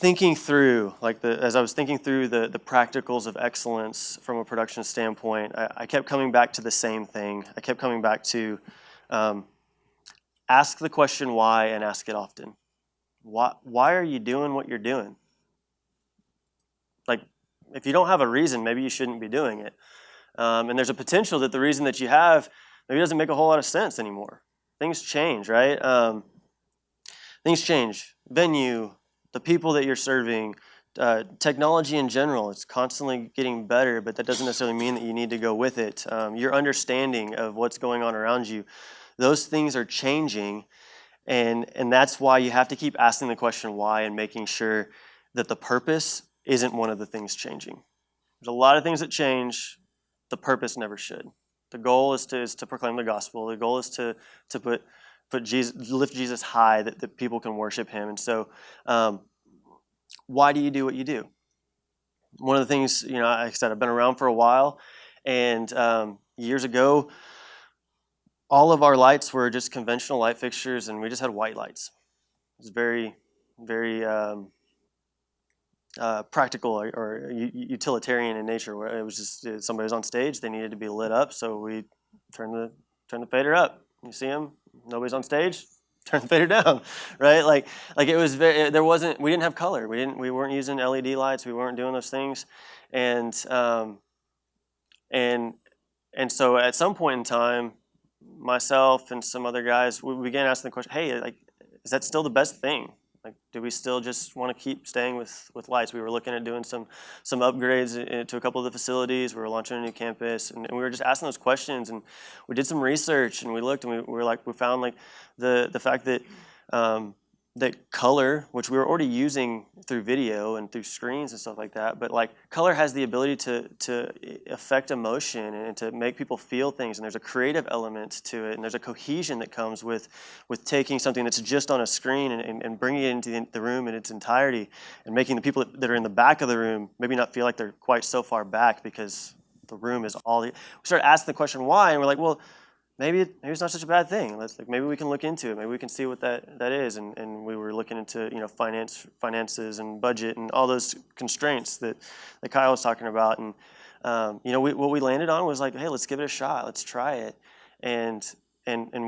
thinking through, as I was thinking through the practicals of excellence from a production standpoint, I kept coming back to the same thing. I kept coming back to ask the question why and ask it often. Why are you doing what you're doing? Like, if you don't have a reason, maybe you shouldn't be doing it. And there's a potential that the reason that you have maybe doesn't make a whole lot of sense anymore. Things change, right? Things change. Venue, the people that you're serving, technology in general, it's constantly getting better, but that doesn't necessarily mean that you need to go with it. Your understanding of what's going on around you, those things are changing, and that's why you have to keep asking the question why and making sure that the purpose isn't one of the things changing. There's a lot of things that change. The purpose never should. The goal is to proclaim the gospel. The goal is to lift Jesus high, that people can worship him. And so why do you do what you do? One of the things, like I said, I've been around for a while, and years ago, all of our lights were just conventional light fixtures, and we just had white lights. It was very, very practical or utilitarian in nature, where it was just somebody was on stage, they needed to be lit up, so we turn the fader up. You see them, nobody's on stage, turn the fader down, right? Like it was we didn't have color. We weren't using LED lights. We weren't doing those things, and so at some point in time, myself and some other guys, we began asking the question, hey, is that still the best thing? Do we still just want to keep staying with lights? We were looking at doing some upgrades to a couple of the facilities. We were launching a new campus, and we were just asking those questions. And we did some research, and we looked, and we found the fact that that color, which we were already using through video and through screens and stuff like that, but color has the ability to affect emotion and to make people feel things, and there's a creative element to it, and there's a cohesion that comes with taking something that's just on a screen and bringing it into the room in its entirety, and making the people that are in the back of the room maybe not feel like they're quite so far back because the room is all. We started asking the question why, and we're like, well, maybe it's not such a bad thing. Maybe we can look into it. Maybe we can see what that is. And we were looking into finances and budget and all those constraints that Kyle was talking about. And what we landed on was hey, let's give it a shot. Let's try it. And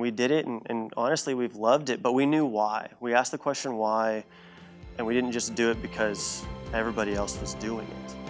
we did it. And honestly, we've loved it. But we knew why. We asked the question why, and we didn't just do it because everybody else was doing it.